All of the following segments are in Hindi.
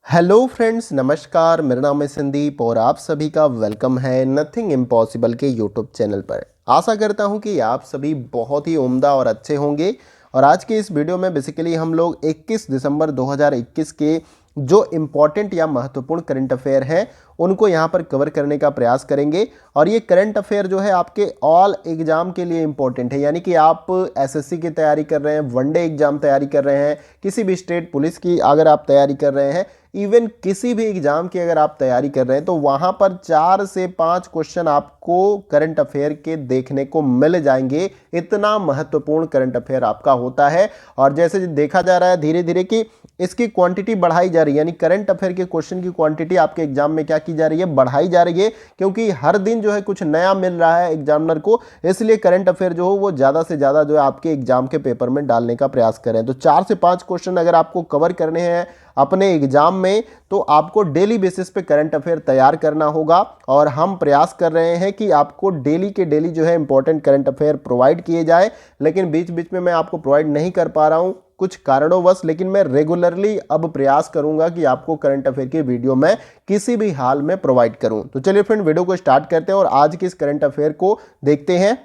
हेलो फ्रेंड्स, नमस्कार। मेरा नाम है संदीप और आप सभी का वेलकम है नथिंग इम्पॉसिबल के यूट्यूब चैनल पर। आशा करता हूं कि आप सभी बहुत ही उम्दा और अच्छे होंगे। और आज के इस वीडियो में बेसिकली हम लोग 21 दिसंबर 2021 के जो इम्पॉर्टेंट या महत्वपूर्ण करंट अफेयर हैं उनको यहाँ पर कवर करने का प्रयास करेंगे। और ये करंट अफेयर जो है आपके ऑल एग्जाम के लिए इम्पॉर्टेंट है, यानी कि आप एसएससी की तैयारी कर रहे हैं, वनडे एग्जाम तैयारी कर रहे हैं, किसी भी स्टेट पुलिस की अगर आप तैयारी कर रहे हैं, इवन किसी भी एग्जाम की अगर आप तैयारी कर रहे हैं, तो वहां पर 4 से 5 क्वेश्चन आपको करंट अफेयर के देखने को मिल जाएंगे। इतना महत्वपूर्ण करंट अफेयर आपका होता है। और जैसे देखा जा रहा है धीरे धीरे कि इसकी क्वांटिटी बढ़ाई जा रही है, यानी करंट अफेयर के क्वेश्चन की क्वांटिटी आपके एग्जाम में क्या की जा रही है, बढ़ाई जा रही है, क्योंकि हर दिन जो है कुछ नया मिल रहा है एग्जामिनर को। इसलिए करंट अफेयर जो हो वो ज्यादा से ज्यादा जो है आपके एग्जाम के पेपर में डालने का प्रयास करें। तो 4 से 5 क्वेश्चन अगर आपको कवर करने हैं अपने एग्जाम में, तो आपको डेली बेसिस पे करंट अफेयर तैयार करना होगा। और हम प्रयास कर रहे हैं कि आपको डेली के डेली जो है इंपॉर्टेंट करंट अफेयर प्रोवाइड किए जाए, लेकिन बीच बीच में मैं आपको प्रोवाइड नहीं कर पा रहा हूं कुछ कारणोंवश। लेकिन मैं रेगुलरली अब प्रयास करूंगा कि आपको करंट अफेयर की वीडियो मैं किसी भी हाल में प्रोवाइड करूं। तो चलिए फ्रेंड, वीडियो को स्टार्ट करते हैं और आज की इस करंट अफेयर को देखते हैं।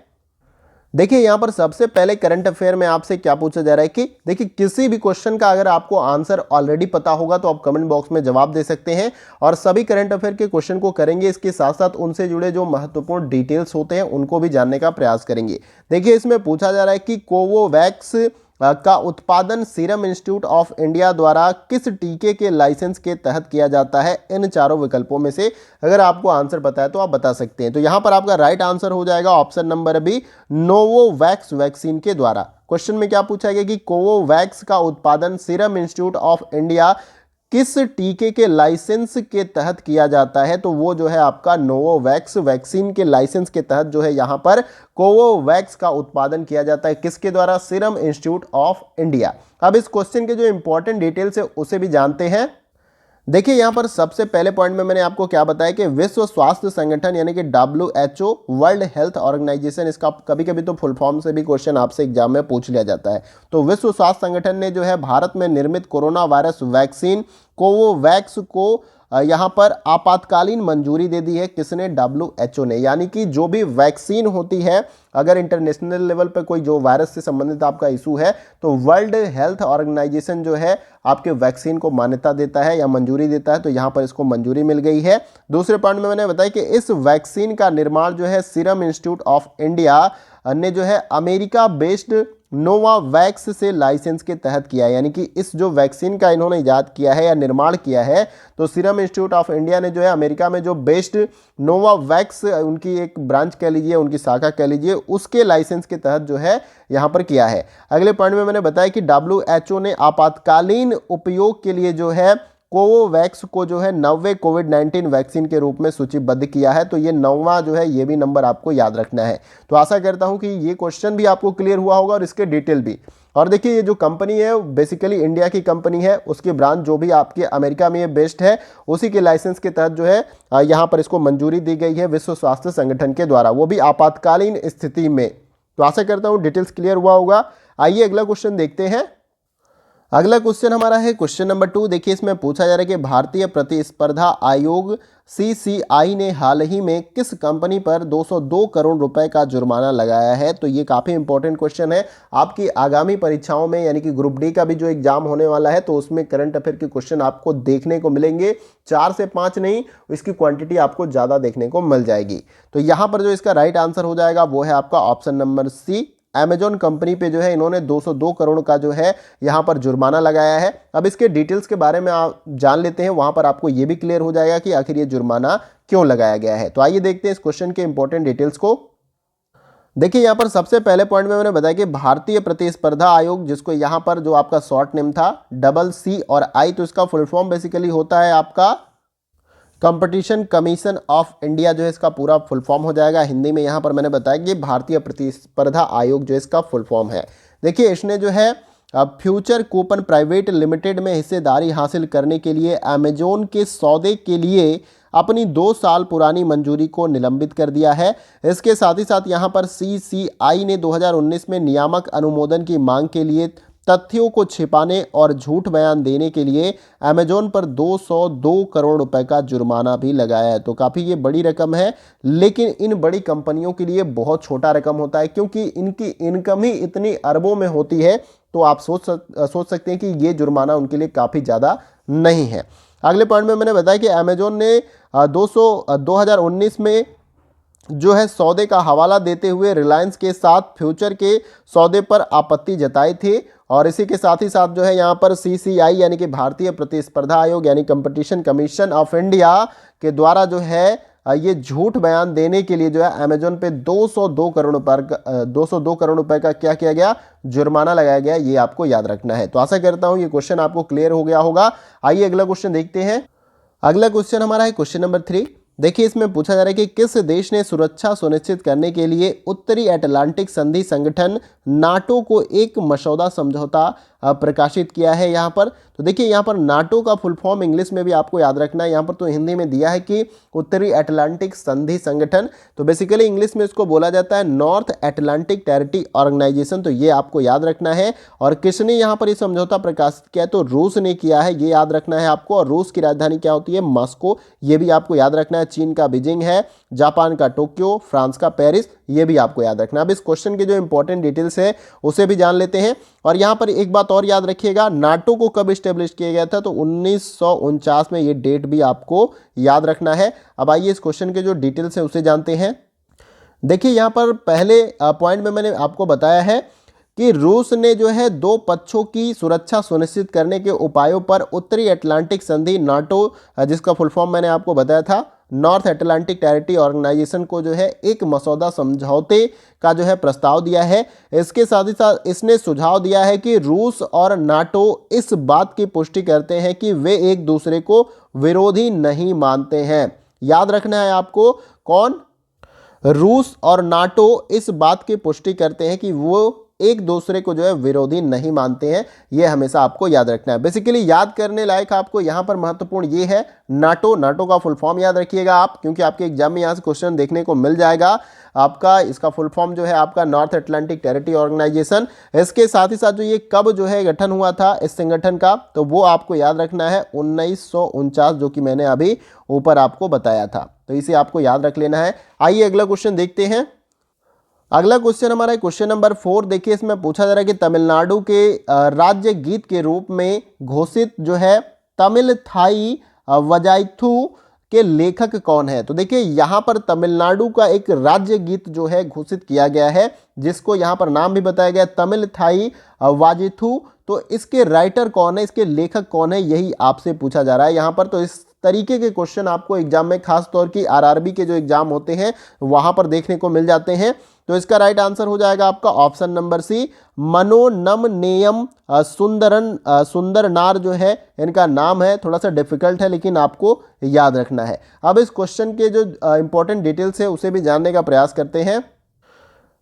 देखिए यहां पर सबसे पहले करंट अफेयर में आपसे क्या पूछा जा रहा है कि देखिए किसी भी क्वेश्चन का अगर आपको आंसर ऑलरेडी पता होगा तो आप कमेंट बॉक्स में जवाब दे सकते हैं। और सभी करंट अफेयर के क्वेश्चन को करेंगे, इसके साथ साथ उनसे जुड़े जो महत्वपूर्ण डिटेल्स होते हैं उनको भी जानने का प्रयास करेंगे। देखिए इसमें पूछा जा रहा है कि कोवोवैक्स का उत्पादन सीरम इंस्टीट्यूट ऑफ इंडिया द्वारा किस टीके के लाइसेंस के तहत किया जाता है। इन चारों विकल्पों में से अगर आपको आंसर पता है तो आप बता सकते हैं। तो यहां पर आपका राइट आंसर हो जाएगा ऑप्शन नंबर बी, नोवोवैक्स वैक्सीन के द्वारा। क्वेश्चन में क्या पूछा गया कि कोवोवैक्स का उत्पादन सीरम इंस्टीट्यूट ऑफ इंडिया किस टीके के लाइसेंस के तहत किया जाता है, तो वो जो है आपका नोवोवैक्स वैक्सीन के लाइसेंस के तहत जो है यहां पर कोवोवैक्स का उत्पादन किया जाता है। किसके द्वारा? Serum institute of India. अब इस क्वेश्चन के जो इंपॉर्टेंट डिटेल्स है उसे भी जानते हैं। देखिए यहां पर सबसे पहले पॉइंट में मैंने आपको क्या बताया कि विश्व स्वास्थ्य संगठन यानी कि WHO, वर्ल्ड हेल्थ ऑर्गेनाइजेशन, इसका कभी कभी तो फुल फॉर्म से भी क्वेश्चन आपसे एग्जाम में पूछ लिया जाता है। तो विश्व स्वास्थ्य संगठन ने जो है भारत में निर्मित कोरोना वायरस वैक्सीन कोवोवैक्स को यहाँ पर आपातकालीन मंजूरी दे दी है। किसने? WHO ने। यानी कि जो भी वैक्सीन होती है, अगर इंटरनेशनल लेवल पर कोई जो वायरस से संबंधित आपका इशू है, तो वर्ल्ड हेल्थ ऑर्गेनाइजेशन जो है आपके वैक्सीन को मान्यता देता है या मंजूरी देता है। तो यहाँ पर इसको मंजूरी मिल गई है। दूसरे पॉइंट में मैंने बताया कि इस वैक्सीन का निर्माण जो है सीरम इंस्टीट्यूट ऑफ इंडिया ने जो है अमेरिका बेस्ड नोवावैक्स से लाइसेंस के तहत किया है। यानी कि इस जो वैक्सीन का इन्होंने इजाद किया है या निर्माण किया है, तो सीरम इंस्टीट्यूट ऑफ इंडिया ने जो है अमेरिका में जो बेस्ड नोवावैक्स, उनकी एक ब्रांच कह लीजिए, उनकी शाखा कह लीजिए, उसके लाइसेंस के तहत जो है यहां पर किया है। अगले पॉइंट में मैंने बताया कि WHO ने आपातकालीन उपयोग के लिए जो है कोवोवैक्स को जो है 90 कोविड-19 वैक्सीन के रूप में सूचीबद्ध किया है। तो ये 9वां जो है ये भी नंबर आपको याद रखना है। तो आशा करता हूं कि ये क्वेश्चन भी आपको क्लियर हुआ होगा और इसके डिटेल भी। और देखिए ये जो कंपनी है बेसिकली इंडिया की कंपनी है, उसकी ब्रांच जो भी आपके अमेरिका में ये बेस्ड है, उसी के लाइसेंस के तहत जो है यहाँ पर इसको मंजूरी दी गई है विश्व स्वास्थ्य संगठन के द्वारा, वो भी आपातकालीन स्थिति में। तो आशा करता हूँ डिटेल्स क्लियर हुआ होगा। आइए अगला क्वेश्चन देखते हैं। अगला क्वेश्चन हमारा है क्वेश्चन नंबर 2। देखिए इसमें पूछा जा रहा है कि भारतीय प्रतिस्पर्धा आयोग CCI ने हाल ही में किस कंपनी पर 202 करोड़ रुपए का जुर्माना लगाया है। तो ये काफ़ी इंपॉर्टेंट क्वेश्चन है आपकी आगामी परीक्षाओं में, यानी कि ग्रुप डी का भी जो एग्जाम होने वाला है, तो उसमें करंट अफेयर के क्वेश्चन आपको देखने को मिलेंगे। 4 से 5 नहीं, इसकी क्वांटिटी आपको ज़्यादा देखने को मिल जाएगी। तो यहाँ पर जो इसका राइट आंसर हो जाएगा वो है आपका option number C. Amazon company पे जो है इन्होंने 202 करोड़ का जो है यहाँ पर जुर्माना लगाया है। अब इसके डिटेल्स के बारे में आप जान लेते हैं, वहां पर आपको ये भी क्लियर हो जाएगा कि आखिर ये जुर्माना क्यों लगाया गया है। तो आइए देखते हैं इस क्वेश्चन के इंपॉर्टेंट डिटेल्स को। देखिए यहाँ पर सबसे पहले पॉइंट में मैंने बताया कि भारतीय प्रतिस्पर्धा आयोग, जिसको यहाँ पर जो आपका शॉर्ट नेम था CC और I, तो इसका फुल फॉर्म बेसिकली होता है आपका कंपटीशन कमीशन ऑफ इंडिया, जो है इसका पूरा फुल फॉर्म हो जाएगा। हिंदी में यहाँ पर मैंने बताया कि भारतीय प्रतिस्पर्धा आयोग जो इसका फुल फॉर्म है। देखिए इसने जो है फ्यूचर कूपन प्राइवेट लिमिटेड में हिस्सेदारी हासिल करने के लिए अमेजोन के सौदे के लिए अपनी 2 साल पुरानी मंजूरी को निलंबित कर दिया है। इसके साथ ही साथ यहाँ पर CCI ने 2019 में नियामक अनुमोदन की मांग के लिए तथ्यों को छिपाने और झूठ बयान देने के लिए अमेजोन पर 202 करोड़ रुपए का जुर्माना भी लगाया है। तो काफ़ी ये बड़ी रकम है, लेकिन इन बड़ी कंपनियों के लिए बहुत छोटा रकम होता है, क्योंकि इनकी इनकम ही इतनी अरबों में होती है। तो आप सोच सकते हैं कि ये जुर्माना उनके लिए काफ़ी ज़्यादा नहीं है। अगले पॉइंट में मैंने बताया कि अमेजोन ने 2019 में जो है सौदे का हवाला देते हुए रिलायंस के साथ फ्यूचर के सौदे पर आपत्ति जताई थी। और इसी के साथ ही साथ जो है यहाँ पर CCI यानी कि भारतीय प्रतिस्पर्धा आयोग यानी कंपटीशन कमीशन ऑफ इंडिया के द्वारा जो है ये झूठ बयान देने के लिए जो है अमेजोन पे 202 करोड़ रुपए का क्या किया गया, जुर्माना लगाया गया। ये आपको याद रखना है। तो आशा करता हूँ ये क्वेश्चन आपको क्लियर हो गया होगा। आइए अगला क्वेश्चन देखते हैं। अगला क्वेश्चन हमारा है क्वेश्चन नंबर 3। देखिए इसमें पूछा जा रहा है कि किस देश ने सुरक्षा सुनिश्चित करने के लिए उत्तरी अटलांटिक संधि संगठन नाटो को एक मसौदा समझौता प्रकाशित किया है। यहाँ पर तो देखिए यहाँ पर नाटो का फुल फॉर्म इंग्लिश में भी आपको याद रखना है। यहाँ पर तो हिंदी में दिया है कि उत्तरी अटलांटिक संधि संगठन, तो बेसिकली इंग्लिश में इसको बोला जाता है नॉर्थ अटलांटिक टेरिटरी ऑर्गेनाइजेशन। तो ये आपको याद रखना है। और किसने यहाँ पर ये समझौता प्रकाशित किया है, तो रूस ने किया है, ये याद रखना है आपको। और रूस की राजधानी क्या होती है, मॉस्को, ये भी आपको याद रखना है। चीन का बीजिंग है, जापान का टोक्यो, फ्रांस का पेरिस, ये भी आपको याद रखना है। अब इस क्वेश्चन के जो इंपॉर्टेंट डिटेल्स है उसे भी जान लेते हैं। और यहाँ पर एक बात और याद रखिएगा, नाटो को कब स्टेब्लिश किया गया था, तो 1949 में, ये डेट भी आपको याद रखना है। अब आइए इस क्वेश्चन के जो डिटेल्स है उसे जानते हैं। देखिए यहाँ पर पहले पॉइंट में मैंने आपको बताया है कि रूस ने जो है दो पक्षों की सुरक्षा सुनिश्चित करने के उपायों पर उत्तरी अटलांटिक संधि नाटो, जिसका फुल फॉर्म मैंने आपको बताया था नॉर्थ अटलांटिक टेरिटरी ऑर्गेनाइजेशन को जो है एक मसौदा समझौते का जो है प्रस्ताव दिया है। इसके साथ ही साथ इसने सुझाव दिया है कि रूस और नाटो इस बात की पुष्टि करते हैं कि वे एक दूसरे को विरोधी नहीं मानते हैं। याद रखना है आपको, कौन, रूस और नाटो इस बात की पुष्टि करते हैं कि वो एक दूसरे को जो है विरोधी नहीं मानते हैं। ये हमेशा आपको याद रखना है। बेसिकली याद करने लायक आपको यहाँ पर महत्वपूर्ण ये है नाटो का फुल फॉर्म याद रखिएगा आप, क्योंकि आपके एग्जाम में यहाँ से क्वेश्चन देखने को मिल जाएगा आपका। इसका फुल फॉर्म जो है आपका नॉर्थ अटलांटिक टेरिटरी ऑर्गेनाइजेशन। इसके साथ ही साथ जो ये कब जो है गठन हुआ था इस संगठन का, तो वो आपको याद रखना है 1949, जो कि मैंने अभी ऊपर आपको बताया था। तो इसे आपको याद रख लेना है। आइए अगला क्वेश्चन देखते हैं। अगला क्वेश्चन हमारा है क्वेश्चन नंबर 4। देखिए इसमें पूछा जा रहा है कि तमिलनाडु के राज्य गीत के रूप में घोषित जो है तमिल थाई वजाइथु के लेखक कौन है। तो देखिए यहाँ पर तमिलनाडु का एक राज्य गीत जो है घोषित किया गया है, जिसको यहाँ पर नाम भी बताया गया तमिल थाई वाजिथु। तो इसके राइटर कौन है, इसके लेखक कौन है, यही आपसे पूछा जा रहा है यहाँ पर। तो इस तरीके के क्वेश्चन आपको एग्जाम में, खास तौर की आरआरबी के जो एग्जाम होते हैं वहां पर देखने को मिल जाते हैं। तो इसका राइट आंसर हो जाएगा आपका ऑप्शन नंबर सी, मनोनमनेयम सुंदरनार जो है इनका नाम है। थोड़ा सा डिफिकल्ट है लेकिन आपको याद रखना है। अब इस क्वेश्चन के जो इंपॉर्टेंट डिटेल्स है उसे भी जानने का प्रयास करते हैं।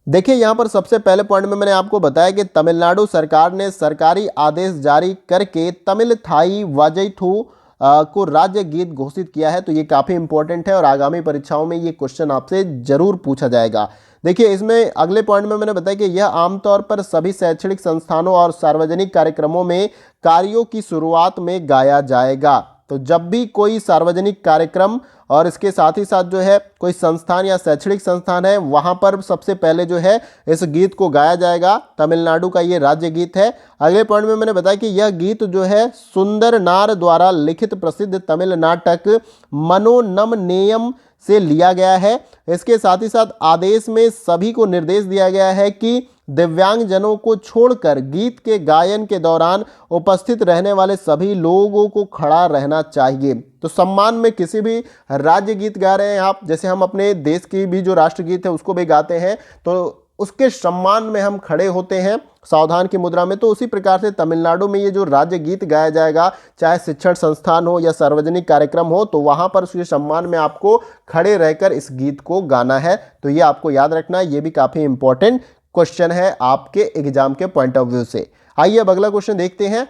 देखिए यहाँ पर सबसे पहले पॉइंट में मैंने आपको बताया कि तमिलनाडु सरकार ने सरकारी आदेश जारी करके तमिल थाई वाजैथु को राज्य गीत घोषित किया है। तो ये काफ़ी इंपॉर्टेंट है और आगामी परीक्षाओं में ये क्वेश्चन आपसे जरूर पूछा जाएगा। देखिए इसमें अगले पॉइंट में मैंने बताया कि यह आमतौर पर सभी शैक्षणिक संस्थानों और सार्वजनिक कार्यक्रमों में कार्यों की शुरुआत में गाया जाएगा। तो जब भी कोई सार्वजनिक कार्यक्रम और इसके साथ ही साथ जो है कोई संस्थान या शैक्षणिक संस्थान है, वहां पर सबसे पहले जो है इस गीत को गाया जाएगा। तमिलनाडु का ये राज्य गीत है। अगले पॉइंट में मैंने बताया कि यह गीत जो है सुंदरनार द्वारा लिखित प्रसिद्ध तमिल नाटक मनोनमनेयम से लिया गया है। इसके साथ ही साथ आदेश में सभी को निर्देश दिया गया है कि दिव्यांगजनों को छोड़कर गीत के गायन के दौरान उपस्थित रहने वाले सभी लोगों को खड़ा रहना चाहिए। तो सम्मान में किसी भी राज्य गीत गा रहे हैं आप, जैसे हम अपने देश की भी जो राष्ट्रगीत है उसको भी गाते हैं, तो उसके सम्मान में हम खड़े होते हैं सावधान की मुद्रा में। तो उसी प्रकार से तमिलनाडु में ये जो राज्य गीत गाया जाएगा, चाहे शिक्षण संस्थान हो या सार्वजनिक कार्यक्रम हो, तो वहां पर उसके सम्मान में आपको खड़े रहकर इस गीत को गाना है। तो ये आपको याद रखना है, ये भी काफी इंपॉर्टेंट क्वेश्चन है आपके एग्जाम के पॉइंट ऑफ व्यू से। आइए अब अगला क्वेश्चन देखते हैं।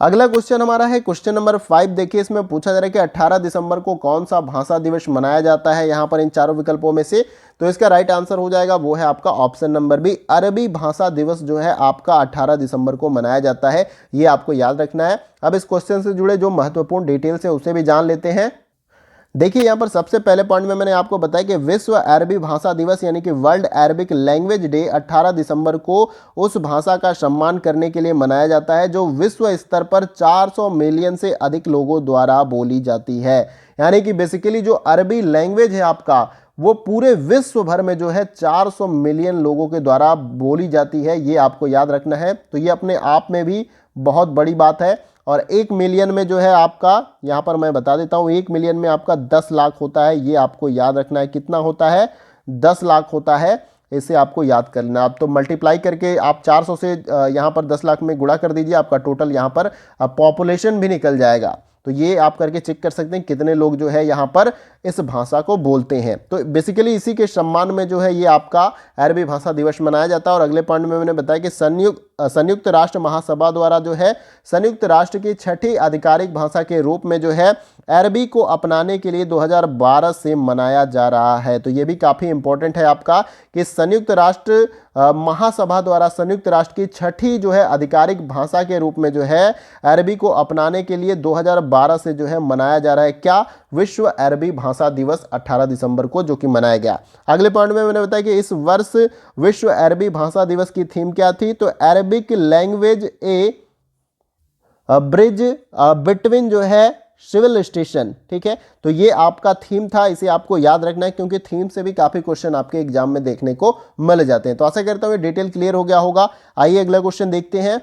अगला क्वेश्चन हमारा है क्वेश्चन नंबर 5। देखिए इसमें पूछा जा रहा है कि 18 दिसंबर को कौन सा भाषा दिवस मनाया जाता है यहाँ पर इन चारों विकल्पों में से। तो इसका राइट आंसर हो जाएगा वो है आपका ऑप्शन नंबर बी, अरबी भाषा दिवस जो है आपका 18 दिसंबर को मनाया जाता है। ये आपको याद रखना है। अब इस क्वेश्चन से जुड़े जो महत्वपूर्ण डिटेल्स है उसे भी जान लेते हैं। देखिए यहाँ पर सबसे पहले पॉइंट में मैंने आपको बताया कि विश्व अरबी भाषा दिवस यानी कि वर्ल्ड अरबिक लैंग्वेज डे 18 दिसंबर को उस भाषा का सम्मान करने के लिए मनाया जाता है जो विश्व स्तर पर 400 मिलियन से अधिक लोगों द्वारा बोली जाती है। यानी कि बेसिकली जो अरबी लैंग्वेज है आपका वो पूरे विश्व भर में जो है 400 मिलियन लोगों के द्वारा बोली जाती है। ये आपको याद रखना है। तो ये अपने आप में भी बहुत बड़ी बात है। और 1 मिलियन में जो है आपका यहाँ पर मैं बता देता हूँ 1 मिलियन में आपका 10 लाख होता है। ये आपको याद रखना है। कितना होता है? 10 लाख होता है। इसे आपको याद कर लेना। आप तो मल्टीप्लाई करके आप 400 से यहाँ पर 10 लाख में गुणा कर दीजिए, आपका टोटल यहाँ पर पॉपुलेशन भी निकल जाएगा। तो ये आप करके चेक कर सकते हैं कितने लोग जो है यहाँ पर इस भाषा को बोलते हैं। तो बेसिकली इसी के सम्मान में जो है ये आपका अरबी भाषा दिवस मनाया जाता है। और अगले पॉइंट में मैंने बताया कि संयुक्त राष्ट्र महासभा द्वारा जो है संयुक्त राष्ट्र की 6ठी आधिकारिक भाषा के रूप में जो है अरबी को अपनाने के लिए 2012 से मनाया जा रहा है। तो ये भी काफ़ी इंपॉर्टेंट है आपका कि संयुक्त राष्ट्र महासभा द्वारा संयुक्त राष्ट्र की 6ठी जो है आधिकारिक भाषा के रूप में जो है अरबी को अपनाने के लिए 2012 से जो है मनाया जा रहा है क्या? विश्व अरबी भाषा दिवस 18 दिसंबर को, जो कि मनाया गया। अगले पॉइंट में मैंने बताया कि इस वर्ष विश्व अरबी भाषा दिवस की थीम क्या थी? तो अरबिक लैंग्वेज ए ब्रिज बिटवीन जो है सिविल स्टेशन। ठीक है, तो ये आपका थीम था। इसे आपको याद रखना है क्योंकि थीम से भी काफी क्वेश्चन आपके एग्जाम में देखने को मिल जाते हैं। तो आशा करता हूं ये डिटेल क्लियर हो गया होगा। आइए अगला क्वेश्चन देखते हैं।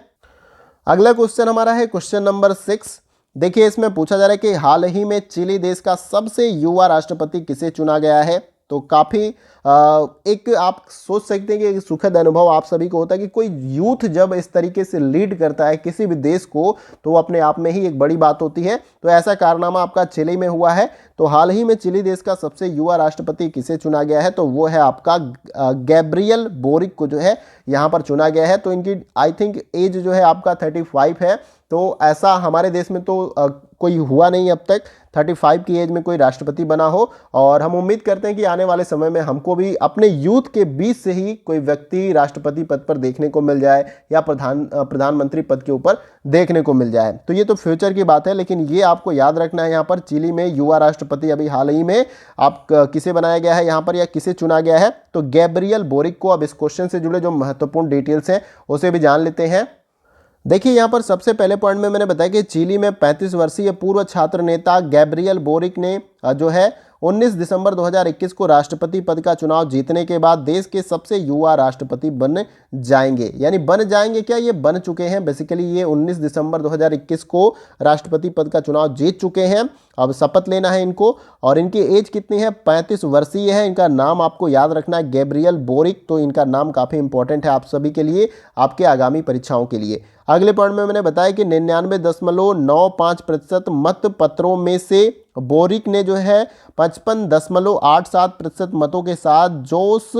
अगला क्वेश्चन हमारा है क्वेश्चन नंबर 6। देखिए इसमें पूछा जा रहा है कि हाल ही में चिली देश का सबसे युवा राष्ट्रपति किसे चुना गया है। तो काफ़ी एक आप सोच सकते हैं कि एक सुखद अनुभव आप सभी को होता है कि कोई यूथ जब इस तरीके से लीड करता है किसी भी देश को तो वो अपने आप में ही एक बड़ी बात होती है। तो ऐसा कारनामा आपका चिली में हुआ है। तो हाल ही में चिली देश का सबसे युवा राष्ट्रपति किसे चुना गया है? तो वो है आपका गैब्रियल बोरिक को जो है यहाँ पर चुना गया है। तो इनकी आई थिंक एज जो है आपका 35 है। तो ऐसा हमारे देश में तो कोई हुआ नहीं अब तक 35 की एज में कोई राष्ट्रपति बना हो। और हम उम्मीद करते हैं कि आने वाले समय में हमको भी अपने यूथ के बीच से ही कोई व्यक्ति राष्ट्रपति पद पर देखने को मिल जाए या प्रधानमंत्री पद के ऊपर देखने को मिल जाए। तो ये तो फ्यूचर की बात है, लेकिन ये आपको याद रखना है। यहाँ पर चिली में युवा राष्ट्रपति अभी हाल ही में आप किसे बनाया गया है यहाँ पर या किसे चुना गया है? तो गैब्रियल बोरिक को। अब इस क्वेश्चन से जुड़े जो महत्वपूर्ण डिटेल्स हैं उसे भी जान लेते हैं। देखिए यहाँ पर सबसे पहले पॉइंट में मैंने बताया कि चिली में 35 वर्षीय पूर्व छात्र नेता गैब्रियल बोरिक ने जो है 19 दिसंबर 2021 को राष्ट्रपति पद का चुनाव जीतने के बाद देश के सबसे युवा राष्ट्रपति बन जाएंगे। यानी बन जाएंगे क्या, ये बन चुके हैं। बेसिकली ये 19 दिसंबर 2021 को राष्ट्रपति पद का चुनाव जीत चुके हैं। अब शपथ लेना है इनको। और इनकी एज कितनी है? 35 वर्षीय है। इनका नाम आपको याद रखना है गैब्रियल बोरिक। तो इनका नाम काफ़ी इंपॉर्टेंट है आप सभी के लिए, आपके आगामी परीक्षाओं के लिए। अगले पॉइंट में मैंने बताया कि 99.95% मत पत्रों में से बोरिक ने जो है 55.87% मतों के साथ जोस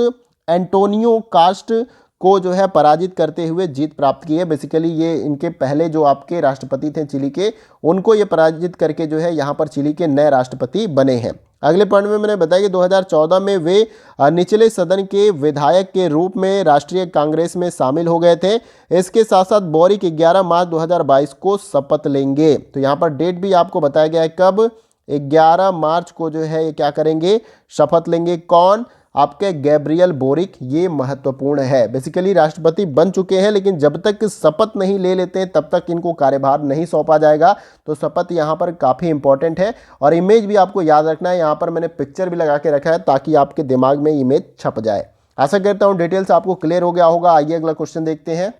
एंटोनियो कास्ट को जो है पराजित करते हुए जीत प्राप्त की है। बेसिकली ये इनके पहले जो आपके राष्ट्रपति थे चिली के, उनको ये पराजित करके जो है यहाँ पर चिली के नए राष्ट्रपति बने हैं। अगले पॉइंट में मैंने बताया कि 2014 में वे निचले सदन के विधायक के रूप में राष्ट्रीय कांग्रेस में शामिल हो गए थे। इसके साथ साथ बोरिक 11 मार्च 2022 को शपथ लेंगे। तो यहाँ पर डेट भी आपको बताया गया है कब? 11 मार्च को जो है ये क्या करेंगे? शपथ लेंगे। कौन? आपके गैब्रियल बोरिक। ये महत्वपूर्ण है। बेसिकली राष्ट्रपति बन चुके हैं, लेकिन जब तक शपथ नहीं ले लेते हैं तब तक इनको कार्यभार नहीं सौंपा जाएगा। तो शपथ यहाँ पर काफ़ी इंपॉर्टेंट है। और इमेज भी आपको याद रखना है। यहाँ पर मैंने पिक्चर भी लगा के रखा है ताकि आपके दिमाग में इमेज छप जाए। आशा करता हूँ डिटेल्स आपको क्लियर हो गया होगा। आइए अगला क्वेश्चन देखते हैं।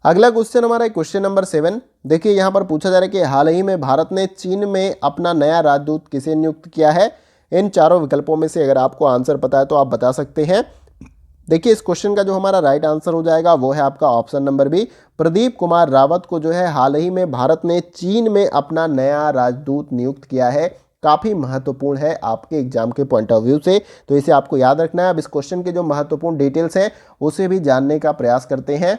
अगला क्वेश्चन हमारा है क्वेश्चन नंबर 7। देखिए यहाँ पर पूछा जा रहा है कि हाल ही में भारत ने चीन में अपना नया राजदूत किसे नियुक्त किया है? इन चारों विकल्पों में से अगर आपको आंसर पता है तो आप बता सकते हैं। देखिए इस क्वेश्चन का जो हमारा राइट आंसर हो जाएगा वो है आपका option number B, Pradeep Kumar Rawat को जो है हाल ही में भारत ने चीन में अपना नया राजदूत नियुक्त किया है। काफ़ी महत्वपूर्ण है आपके एग्जाम के पॉइंट ऑफ व्यू से, तो इसे आपको याद रखना है। अब इस क्वेश्चन के जो महत्वपूर्ण डिटेल्स हैं उसे भी जानने का प्रयास करते हैं।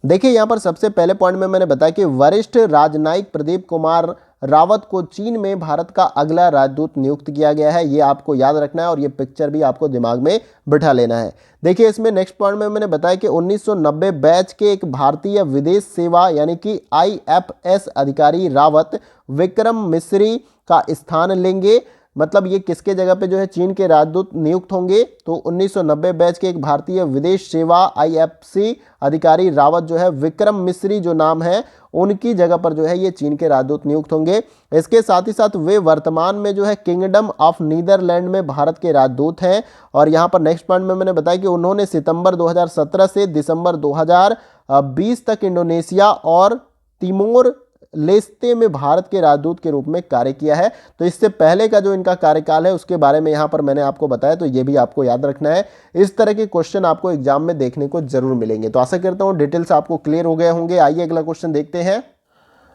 देखिए यहाँ पर सबसे पहले पॉइंट में मैंने बताया कि वरिष्ठ राजनयिक प्रदीप कुमार रावत को चीन में भारत का अगला राजदूत नियुक्त किया गया है। ये आपको याद रखना है और ये पिक्चर भी आपको दिमाग में बिठा लेना है। देखिए इसमें नेक्स्ट पॉइंट में मैंने बताया कि 1990 बैच के एक भारतीय विदेश सेवा यानी कि IFS अधिकारी रावत विक्रम मिस्री का स्थान लेंगे। मतलब ये किसके जगह पे जो है चीन के राजदूत नियुक्त होंगे, तो 1990 बैच के एक भारतीय विदेश सेवा IFC अधिकारी रावत जो है विक्रम मिस्री जो नाम है उनकी जगह पर जो है ये चीन के राजदूत नियुक्त होंगे। इसके साथ ही साथ वे वर्तमान में जो है किंगडम ऑफ नीदरलैंड में भारत के राजदूत हैं। और यहाँ पर नेक्स्ट पॉइंट में मैंने बताया कि उन्होंने सितंबर 2017 से दिसंबर 2020 तक इंडोनेशिया और तिमोर लेस्ते में भारत के राजदूत के रूप में कार्य किया है। तो इससे पहले का जो इनका कार्यकाल है उसके बारे में यहाँ पर मैंने आपको बताया, तो ये भी आपको याद रखना है। इस तरह के क्वेश्चन आपको एग्जाम में देखने को जरूर मिलेंगे। तो आशा करता हूँ डिटेल्स आपको क्लियर हो गए होंगे। आइए अगला क्वेश्चन देखते हैं।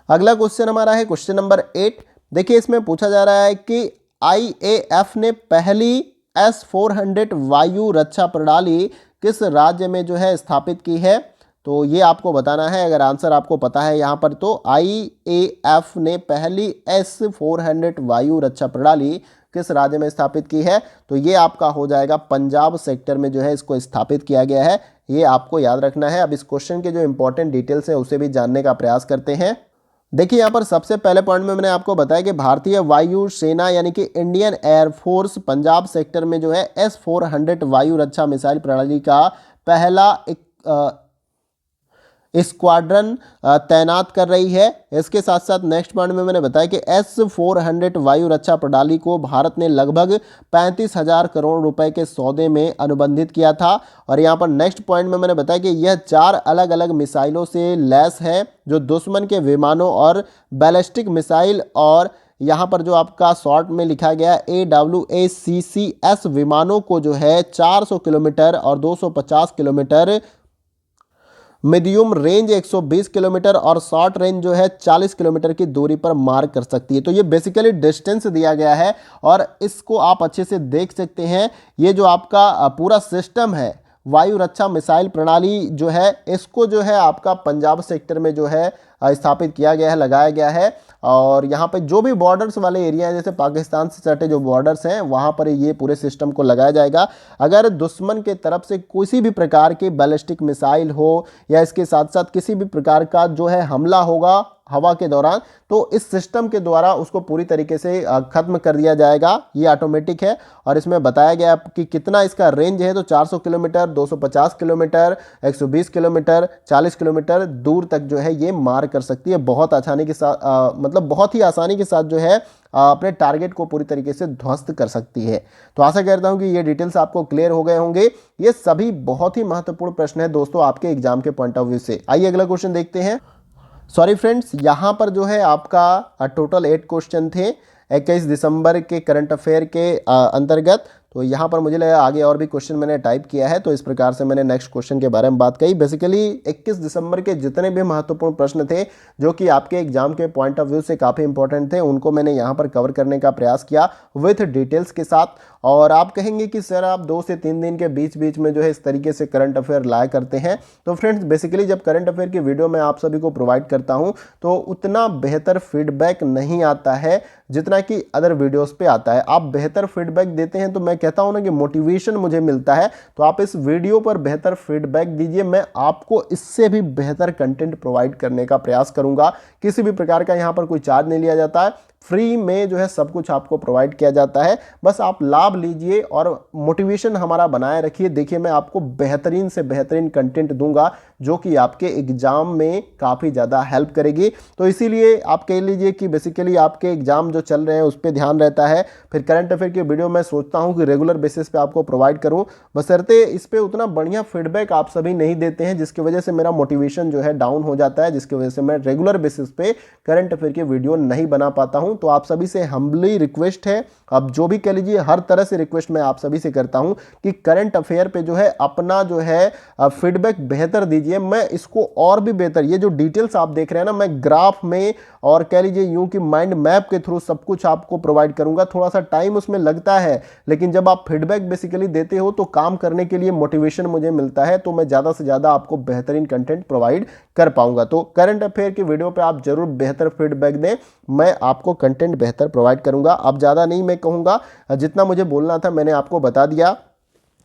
अगला क्वेश्चन हमारा है क्वेश्चन नंबर 8। देखिए इसमें पूछा जा रहा है कि IAF ने पहली S-400 वायु रक्षा प्रणाली किस राज्य में जो है स्थापित की है, तो ये आपको बताना है। अगर आंसर आपको पता है यहाँ पर, तो IAF ने पहली S-400 वायु रक्षा प्रणाली किस राज्य में स्थापित की है, तो ये आपका हो जाएगा पंजाब सेक्टर में जो है इसको स्थापित किया गया है। ये आपको याद रखना है। अब इस क्वेश्चन के जो इंपॉर्टेंट डिटेल्स है उसे भी जानने का प्रयास करते हैं। देखिए यहाँ पर सबसे पहले पॉइंट में मैंने आपको बताया कि भारतीय वायु सेना यानी कि इंडियन एयरफोर्स पंजाब सेक्टर में जो है S-400 वायु रक्षा मिसाइल प्रणाली का पहला स्क्वाड्रन तैनात कर रही है। इसके साथ साथ नेक्स्ट पॉइंट में मैंने बताया कि S-400 वायु रक्षा प्रणाली को भारत ने लगभग 35,000 करोड़ रुपए के सौदे में अनुबंधित किया था। और यहाँ पर नेक्स्ट पॉइंट में मैंने बताया कि यह 4 अलग अलग मिसाइलों से लैस है जो दुश्मन के विमानों और बैलिस्टिक मिसाइल और यहाँ पर जो आपका शॉर्ट में लिखा गया AWACS विमानों को जो है 400 किलोमीटर और 250 किलोमीटर, मीडियम रेंज 120 किलोमीटर और शॉर्ट रेंज जो है 40 किलोमीटर की दूरी पर मार कर सकती है। तो ये बेसिकली डिस्टेंस दिया गया है और इसको आप अच्छे से देख सकते हैं। ये जो आपका पूरा सिस्टम है वायु रक्षा मिसाइल प्रणाली जो है इसको जो है आपका पंजाब सेक्टर में जो है स्थापित किया गया है, लगाया गया है। और यहाँ पे जो भी बॉर्डर्स वाले एरिया हैं जैसे पाकिस्तान से सटे जो बॉर्डर्स हैं वहाँ पर ये पूरे सिस्टम को लगाया जाएगा। अगर दुश्मन के तरफ से किसी भी प्रकार की बैलिस्टिक मिसाइल हो या इसके साथ साथ किसी भी प्रकार का जो है हमला होगा हवा के दौरान, तो इस सिस्टम के द्वारा उसको पूरी तरीके से खत्म कर दिया जाएगा। ये ऑटोमेटिक है और इसमें बताया गया कि कितना इसका रेंज है, तो 400 किलोमीटर, 250 किलोमीटर, 120 किलोमीटर, 40 किलोमीटर दूर तक जो है ये मार कर सकती है। बहुत आसानी के साथ मतलब बहुत ही आसानी के साथ जो है अपने टारगेट को पूरी तरीके से ध्वस्त कर सकती है। तो आशा करता हूं कि ये डिटेल्स आपको क्लियर हो गए होंगे। ये सभी बहुत ही महत्वपूर्ण प्रश्न है दोस्तों आपके एग्जाम के पॉइंट ऑफ व्यू से। आइए अगला क्वेश्चन देखते हैं। सॉरी फ्रेंड्स, यहाँ पर जो है आपका टोटल 8 क्वेश्चन थे 21 दिसंबर के करंट अफेयर के अंतर्गत। तो यहाँ पर मुझे लगा आगे और भी क्वेश्चन मैंने टाइप किया है, तो इस प्रकार से मैंने नेक्स्ट क्वेश्चन के बारे में बात कही। बेसिकली 21 दिसंबर के जितने भी महत्वपूर्ण प्रश्न थे जो कि आपके एग्जाम के पॉइंट ऑफ व्यू से काफ़ी इंपॉर्टेंट थे उनको मैंने यहाँ पर कवर करने का प्रयास किया विथ डिटेल्स के साथ। और आप कहेंगे कि सर आप 2 से 3 दिन के बीच बीच में जो है इस तरीके से करंट अफेयर लाया करते हैं। तो फ्रेंड्स बेसिकली जब करंट अफेयर की वीडियो मैं आप सभी को प्रोवाइड करता हूं तो उतना बेहतर फीडबैक नहीं आता है जितना कि अदर वीडियोस पे आता है। आप बेहतर फीडबैक देते हैं तो मैं कहता हूं ना कि मोटिवेशन मुझे मिलता है। तो आप इस वीडियो पर बेहतर फीडबैक दीजिए, मैं आपको इससे भी बेहतर कंटेंट प्रोवाइड करने का प्रयास करूंगा। किसी भी प्रकार का यहाँ पर कोई चार्ज नहीं लिया जाता है, फ्री में जो है सब कुछ आपको प्रोवाइड किया जाता है। बस आप लाभ लीजिए और मोटिवेशन हमारा बनाए रखिए। देखिए मैं आपको बेहतरीन से बेहतरीन कंटेंट दूंगा जो कि आपके एग्जाम में काफ़ी ज़्यादा हेल्प करेगी। तो इसीलिए आप कह लीजिए कि बेसिकली आपके एग्जाम जो चल रहे हैं उस पर ध्यान रहता है। फिर करंट अफेयर की वीडियो मैं सोचता हूँ कि रेगुलर बेसिस पे आपको प्रोवाइड करूँ, बशर्ते इस पर उतना बढ़िया फीडबैक आप सभी नहीं देते हैं, जिसकी वजह से मेरा मोटिवेशन जो है डाउन हो जाता है, जिसकी वजह से मैं रेगुलर बेसिस पे करंट अफेयर की वीडियो नहीं बना पाता हूँ। तो आप सभी से हम्बली रिक्वेस्ट है, अब जो भी कह लीजिए हर तरह से रिक्वेस्ट मैं आप सभी से करता हूं कि करंट अफेयर पे जो है अपना जो है फीडबैक बेहतर दीजिए। मैं इसको और भी बेहतर, ये जो डिटेल्स आप देख रहे हैं ना, मैं ग्राफ में और कह लीजिए यूं कि माइंड मैप के थ्रू सब कुछ आपको प्रोवाइड करूंगा। थोड़ा सा टाइम उसमें लगता है, लेकिन जब जब आप फीडबैक बेसिकली देते हो तो काम करने के लिए मोटिवेशन मुझे मिलता है, तो मैं ज़्यादा से ज़्यादा आपको बेहतरीन कंटेंट प्रोवाइड कर पाऊंगा। तो करंट अफेयर की वीडियो पे आप जरूर बेहतर फीडबैक दें, मैं आपको कंटेंट बेहतर प्रोवाइड करूंगा। अब ज़्यादा नहीं मैं कहूँगा, जितना मुझे बोलना था मैंने आपको बता दिया।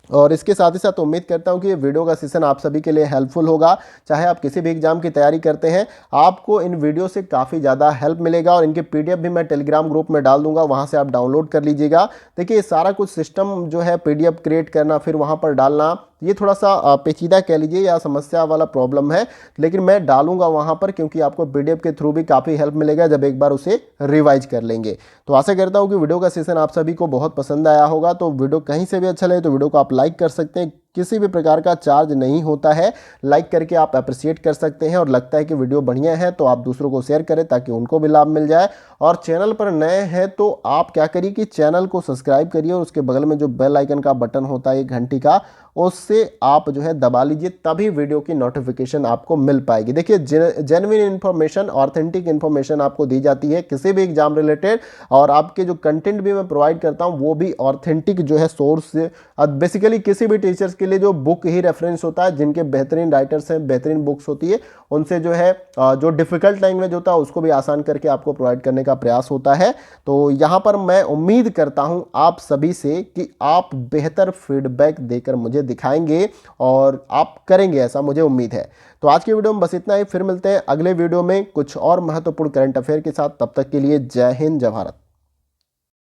और इसके साथ ही साथ उम्मीद करता हूं कि ये वीडियो का सेशन आप सभी के लिए हेल्पफुल होगा। चाहे आप किसी भी एग्जाम की तैयारी करते हैं, आपको इन वीडियो से काफ़ी ज़्यादा हेल्प मिलेगा। और इनके पीडीएफ भी मैं टेलीग्राम ग्रुप में डाल दूंगा, वहां से आप डाउनलोड कर लीजिएगा। देखिए सारा कुछ सिस्टम जो है पीडीएफ क्रिएट करना फिर वहां पर डालना, ये थोड़ा सा पेचीदा कह लीजिए या समस्या वाला प्रॉब्लम है, लेकिन मैं डालूंगा वहां पर, क्योंकि आपको पीडीएफ के थ्रू भी काफ़ी हेल्प मिलेगा जब एक बार उसे रिवाइज कर लेंगे। तो आशा करता हूं कि वीडियो का सेशन आप सभी को बहुत पसंद आया होगा। तो वीडियो कहीं से भी अच्छा लगे तो वीडियो को आप लाइक कर सकते हैं, किसी भी प्रकार का चार्ज नहीं होता है, लाइक करके आप अप्रिशिएट कर सकते हैं। और लगता है कि वीडियो बढ़िया है तो आप दूसरों को शेयर करें ताकि उनको भी लाभ मिल जाए। और चैनल पर नए हैं तो आप क्या करिए कि चैनल को सब्सक्राइब करिए और उसके बगल में जो बेल आइकन का बटन होता है घंटी का, उससे आप जो है दबा लीजिए, तभी वीडियो की नोटिफिकेशन आपको मिल पाएगी। देखिए जेन्युइन इन्फॉर्मेशन, ऑथेंटिक इन्फॉर्मेशन आपको दी जाती है किसी भी एग्जाम रिलेटेड, और आपके जो कंटेंट भी मैं प्रोवाइड करता हूं वो भी ऑथेंटिक जो है सोर्स से। बेसिकली किसी भी टीचर्स के लिए जो बुक ही रेफरेंस होता है, जिनके बेहतरीन राइटर्स हैं, बेहतरीन बुक्स होती है, उनसे जो है जो डिफिकल्ट लैंग्वेज होता है उसको भी आसान करके आपको प्रोवाइड करने का प्रयास होता है। तो यहाँ पर मैं उम्मीद करता हूँ आप सभी से कि आप बेहतर फीडबैक देकर मुझे दिखाएंगे और आप करेंगे, ऐसा मुझे उम्मीद है। तो आज की वीडियो में बस इतना ही, फिर मिलते हैं अगले वीडियो में कुछ और महत्वपूर्ण करंट अफेयर के साथ। तब तक के लिए जय हिंद, जय भारत।